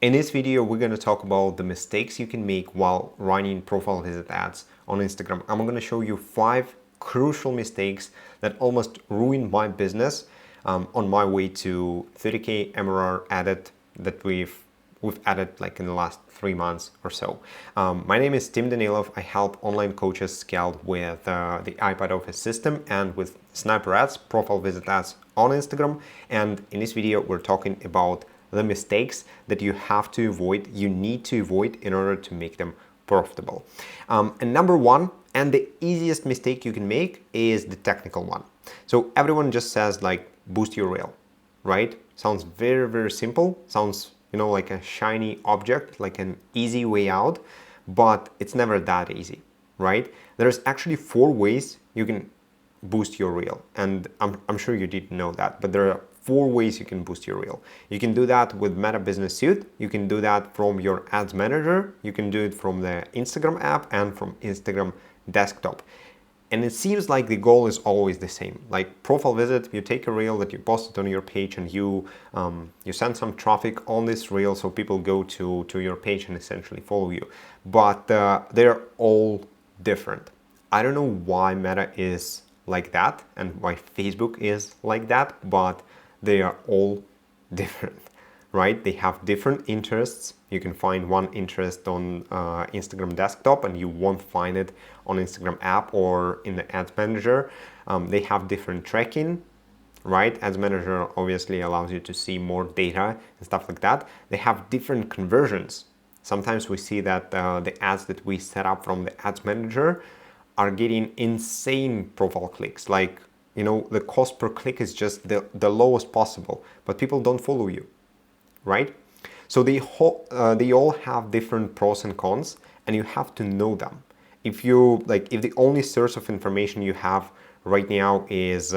In this video, we're going to talk about the mistakes you can make while running profile visit ads on Instagram. I'm going to show you 5 crucial mistakes that almost ruined my business on my way to 30K MRR added that we've added like in the last 3 months or so. My name is Tim Danilov. I help online coaches scale with the iPad Office system and with sniper ads, profile visit ads on Instagram. And in this video, we're talking about the mistakes that you have to avoid, you need to avoid in order to make them profitable. And number one, and the easiest mistake you can make is the technical one. So everyone just says like, boost your reel, right? Sounds very, very simple. Sounds, like a shiny object, like an easy way out, but it's never that easy, right? There's actually 4 ways you can boost your reel. And I'm sure you didn't know that, but there are 4 ways you can boost your reel. You can do that with Meta Business Suite. You can do that from your ads manager. You can do it from the Instagram app and from Instagram desktop. And it seems like the goal is always the same. Like profile visit, you take a reel that you posted on your page and you send some traffic on this reel so people go to your page and essentially follow you. But they're all different. I don't know why Meta is like that and why Facebook is like that, but they are all different, right? They have different interests. You can find one interest on Instagram desktop and you won't find it on Instagram app or in the ads manager. They have different tracking, right? Ads manager obviously allows you to see more data and stuff like that. They have different conversions. Sometimes we see that the ads that we set up from the ads manager are getting insane profile clicks. Like, the cost per click is just the lowest possible, but people don't follow you, right? So they all have different pros and cons, and you have to know them. If the only source of information you have right now is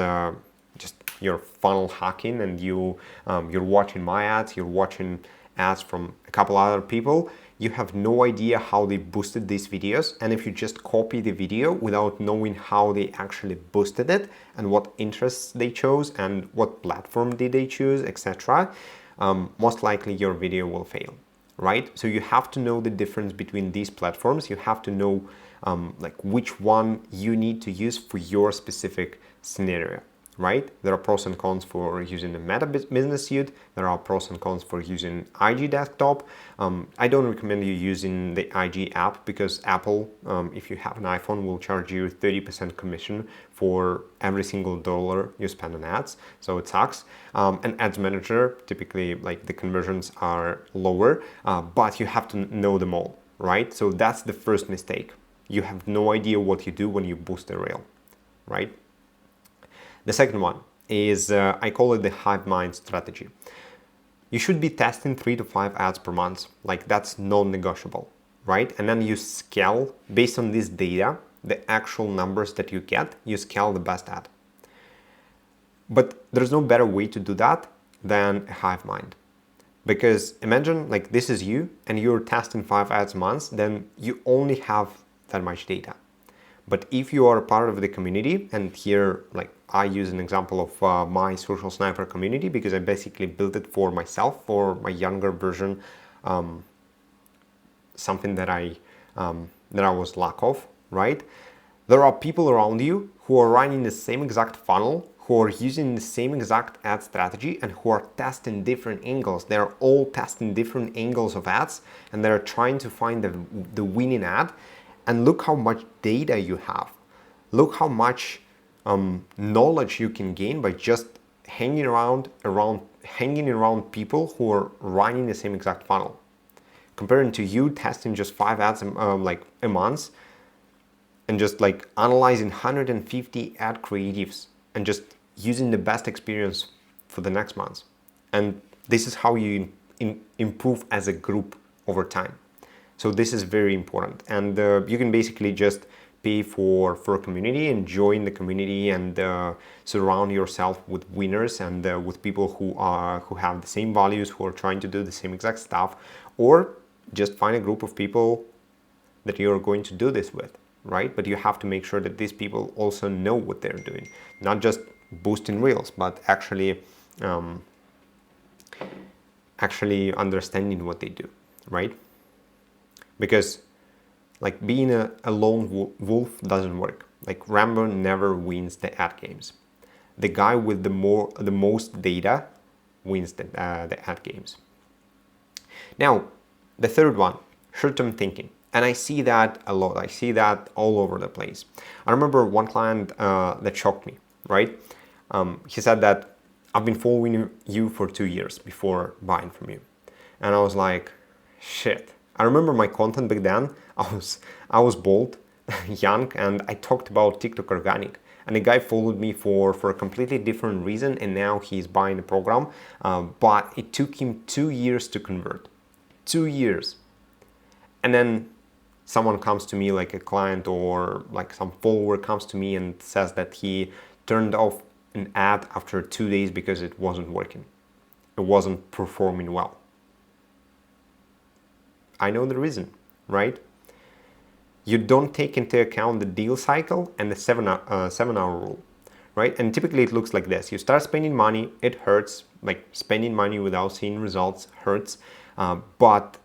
just your funnel hacking, and you're watching my ads, you're watching ads from a couple other people, you have no idea how they boosted these videos. And if you just copy the video without knowing how they actually boosted it and what interests they chose and what platform did they choose, etc., most likely your video will fail, right? So you have to know the difference between these platforms. You have to know which one you need to use for your specific scenario, right? There are pros and cons for using the Meta Business Suite. There are pros and cons for using IG desktop. I don't recommend you using the IG app because Apple, if you have an iPhone, will charge you 30% commission for every single dollar you spend on ads. So it sucks. And Ads Manager, typically the conversions are lower, but you have to know them all, right? So that's the first mistake. You have no idea what you do when you boost a reel, right? The second one is, I call it the Hivemind strategy. You should be testing 3 to 5 ads per month. That's non-negotiable, right? And then you scale based on this data, the actual numbers that you get, you scale the best ad. But there's no better way to do that than a Hivemind. Because imagine this is you and you're testing 5 ads a month, then you only have that much data. But if you are a part of the community, and here I use an example of my Social Sniper community because I basically built it for myself, for my younger version, something that I was lack of, right? There are people around you who are running the same exact funnel, who are using the same exact ad strategy, and who are testing different angles. They're all testing different angles of ads, and they're trying to find the winning ad. And look how much data you have. Look how much knowledge you can gain by just hanging around people who are running the same exact funnel. Comparing to you testing just 5 ads a month and just analyzing 150 ad creatives and just using the best experience for the next month. And this is how you improve as a group over time. So this is very important, and you can basically just pay for a community and join the community and surround yourself with winners and with people who have the same values, who are trying to do the same exact stuff, or just find a group of people that you're going to do this with, right? But you have to make sure that these people also know what they're doing, not just boosting reels, but actually actually understanding what they do, right? Because like being a lone wolf doesn't work. Like Rambo never wins the ad games. The guy with the most data wins the ad games. Now, the third one, short-term thinking. And I see that a lot. I see that all over the place. I remember one client that shocked me, right? He said that I've been following you for 2 years before buying from you. And I was like, shit. I remember my content back then. I was bold, young, and I talked about TikTok organic. And the guy followed me for a completely different reason, and now he's buying the program. But it took him 2 years to convert. 2 years. And then someone comes to me, like a client or like some follower comes to me and says that he turned off an ad after 2 days because it wasn't working. It wasn't performing well. I know the reason, right? You don't take into account the deal cycle and the 7-hour rule, right? And typically it looks like this. You start spending money, it hurts. Like spending money without seeing results hurts. But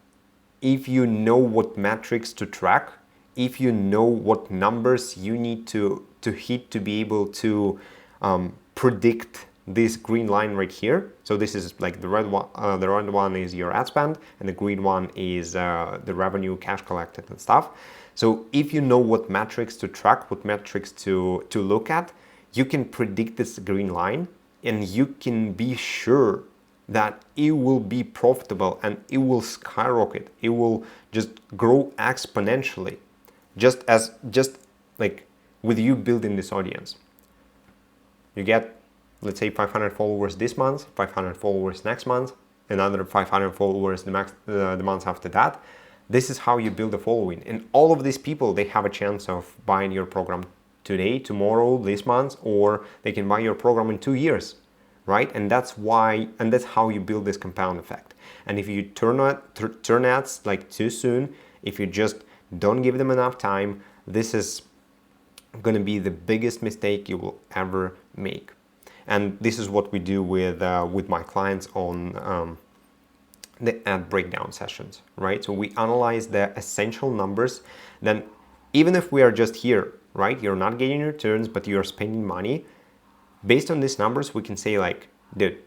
if you know what metrics to track, if you know what numbers you need to hit to be able to predict this green line right here. So this is like the red one is your ad spend, and the green one is the revenue, cash collected and stuff. So if you know what metrics to track, what metrics to look at, you can predict this green line, and you can be sure that it will be profitable and it will skyrocket. It will just grow exponentially, just like with you building this audience. You get, let's say, 500 followers this month, 500 followers next month, another 500 followers the month after that. This is how you build a following. And all of these people, they have a chance of buying your program today, tomorrow, this month, or they can buy your program in 2 years, right? And that's how you build this compound effect. And if you turn ads like too soon, if you just don't give them enough time, this is going to be the biggest mistake you will ever make. And this is what we do with my clients on the ad breakdown sessions, right? So we analyze the essential numbers. Then even if we are just here, right, you're not getting returns, but you're spending money, based on these numbers, we can say like, dude,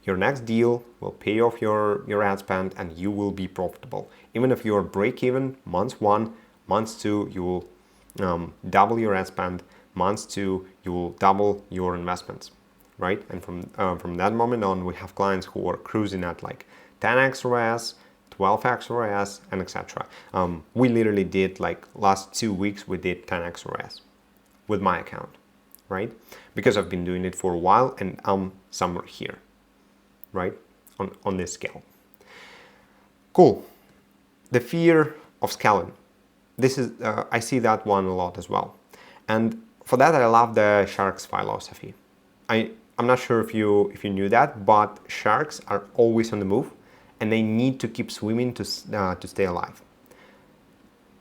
your next deal will pay off your ad spend and you will be profitable. Even if you're break even month 1, month 2, you will double your ad spend, month 2, you will double your investments, right? And from that moment on, we have clients who are cruising at like 10x ROAS, 12x ROAS, and etc. We literally did like last 2 weeks, we did 10x ROAS with my account, right? Because I've been doing it for a while and I'm somewhere here, right? On this scale. Cool. The fear of scaling. This is, I see that one a lot as well. And for that, I love the sharks philosophy. I'm not sure if you knew that, but sharks are always on the move and they need to keep swimming to stay alive.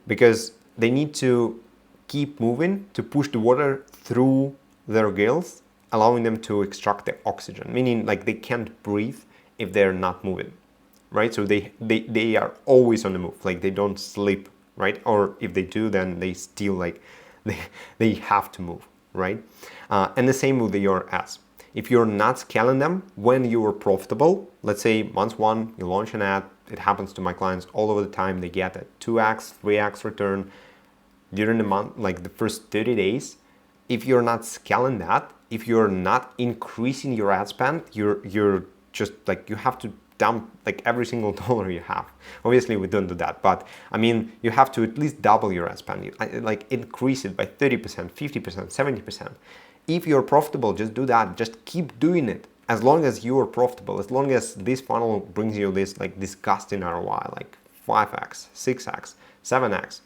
Because they need to keep moving to push the water through their gills, allowing them to extract the oxygen, meaning like they can't breathe if they're not moving, right? So they are always on the move, like they don't sleep, right? Or if they do, then they still like, they have to move, right? And the same with your ads. If you're not scaling them when you are profitable, let's say month 1, you launch an ad, it happens to my clients all over the time, they get a 2x, 3x return during the month, like the first 30 days. If you're not scaling that, if you're not increasing your ad spend, you're just like, you have to dump like every single dollar you have. Obviously we don't do that, but I mean, you have to at least double your ad spend, like increase it by 30%, 50%, 70%. If you're profitable, just do that. Just keep doing it. As long as you are profitable, as long as this funnel brings you this like disgusting ROI, like 5x, 6x, 7x,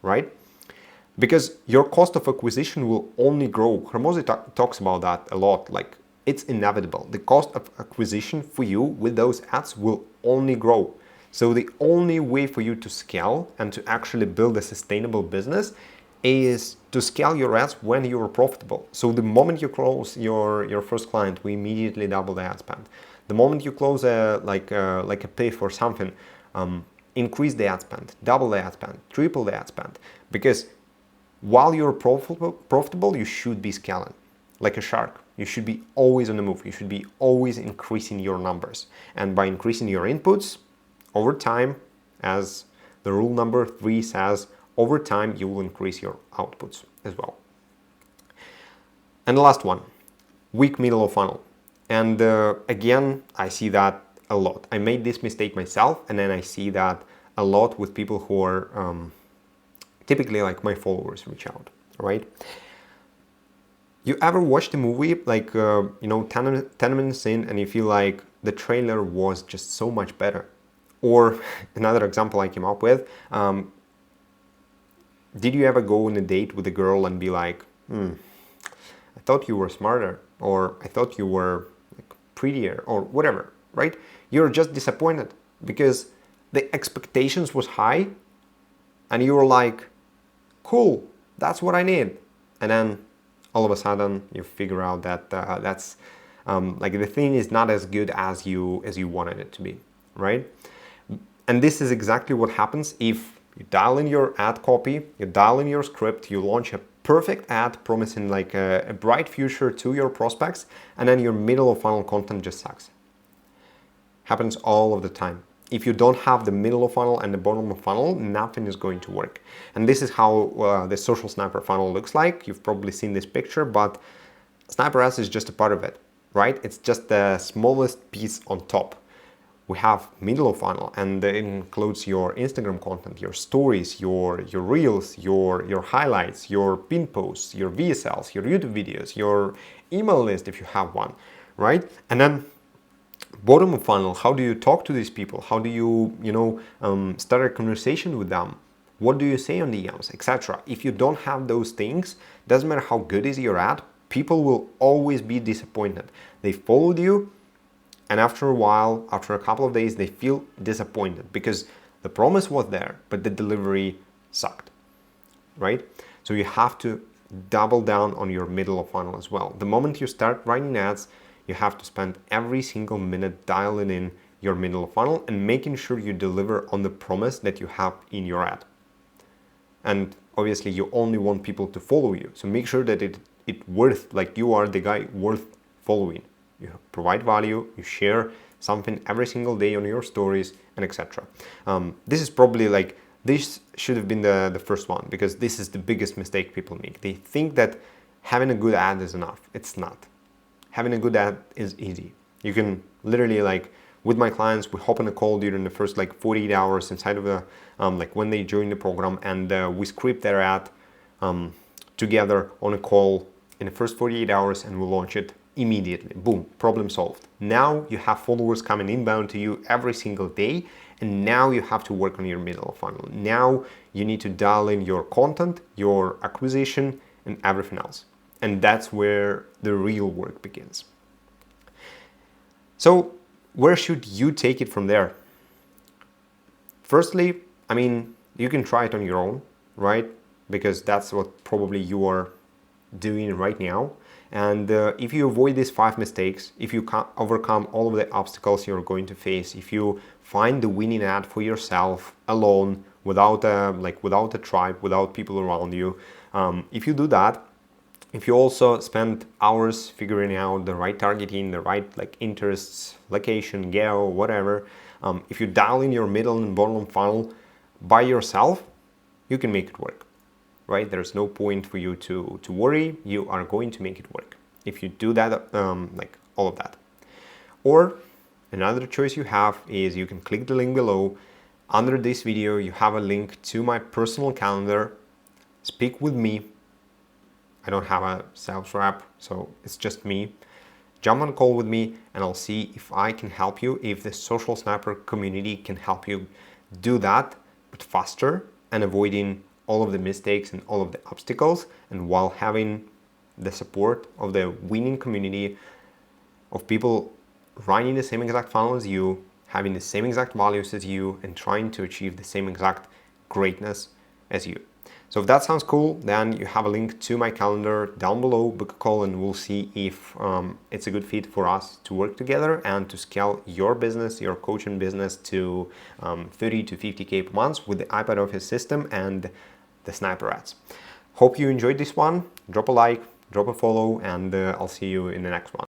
right? Because your cost of acquisition will only grow. Hormozi talks about that a lot. Like it's inevitable. The cost of acquisition for you with those ads will only grow. So the only way for you to scale and to actually build a sustainable business is to scale your ads when you are profitable. So the moment you close your first client, we immediately double the ad spend. The moment you close a PIF or something, increase the ad spend, double the ad spend, triple the ad spend, because while you're profitable, you should be scaling like a shark. You should be always on the move. You should be always increasing your numbers. And by increasing your inputs over time, as the rule number 3 says, over time you will increase your outputs as well. And the last one, weak middle of funnel. And again, I see that a lot. I made this mistake myself, and then I see that a lot with people who are typically like my followers reach out, right? You ever watched a movie like, 10 minutes in and you feel like the trailer was just so much better? Or another example I came up with, did you ever go on a date with a girl and be like, I thought you were smarter, or I thought you were like prettier, or whatever, right? You're just disappointed because the expectations was high and you were like, cool, that's what I need. And then all of a sudden you figure out that that's like the thing is not as good as you wanted it to be, right? And this is exactly what happens if you dial in your ad copy, you dial in your script, you launch a perfect ad promising like a bright future to your prospects, and then your middle of funnel content just sucks. Happens all of the time. If you don't have the middle of funnel and the bottom of funnel, nothing is going to work. And this is how the Social Sniper funnel looks like. You've probably seen this picture, but Sniper S is just a part of it, right? It's just the smallest piece on top. We have middle of funnel, and it includes your Instagram content, your stories, your reels, your highlights, your pin posts, your VSLs, your YouTube videos, your email list if you have one, right? And then bottom of funnel, how do you talk to these people? How do you, start a conversation with them? What do you say on DMs, etc.? If you don't have those things, doesn't matter how good is your ad, people will always be disappointed. They followed you, and after a while, after a couple of days, they feel disappointed because the promise was there, but the delivery sucked, right? So you have to double down on your middle of funnel as well. The moment you start writing ads, you have to spend every single minute dialing in your middle of funnel and making sure you deliver on the promise that you have in your ad. And obviously you only want people to follow you. So make sure that it worth, like you are the guy worth following. You provide value, you share something every single day on your stories, and etc. This is probably like, this should have been the first one, because this is the biggest mistake people make. They think that having a good ad is enough. It's not. Having a good ad is easy. You can literally, like with my clients, we hop on a call during the first like 48 hours inside of the, like when they join the program, and we script their ad together on a call in the first 48 hours, and we'll launch it immediately. Boom, problem solved. Now you have followers coming inbound to you every single day, and now you have to work on your middle of funnel. Now you need to dial in your content, your acquisition, and everything else. And that's where the real work begins. So where should you take it from there? Firstly, I mean, you can try it on your own, right? Because that's what probably you are doing right now. And if you avoid these 5 mistakes, if you overcome all of the obstacles you're going to face, if you find the winning ad for yourself alone, without a tribe, without people around you, if you do that, if you also spend hours figuring out the right targeting, the right like interests, location, geo, whatever, if you dial in your middle and bottom funnel by yourself, you can make it work. Right? There's no point for you to worry. You are going to make it work if you do that, like all of that. Or another choice you have is you can click the link below. Under this video, you have a link to my personal calendar. Speak with me. I don't have a sales rep, so it's just me. Jump on a call with me, and I'll see if I can help you, if the Social Sniper community can help you do that, but faster and avoiding all of the mistakes and all of the obstacles, and while having the support of the winning community of people running the same exact funnel as you, having the same exact values as you, and trying to achieve the same exact greatness as you. So if that sounds cool, then you have a link to my calendar down below. Book a call and we'll see if it's a good fit for us to work together and to scale your business, your coaching business to 30 to 50K per month with the iPad Office system and the sniper ads. Hope you enjoyed this one. Drop a like, drop a follow, and I'll see you in the next one.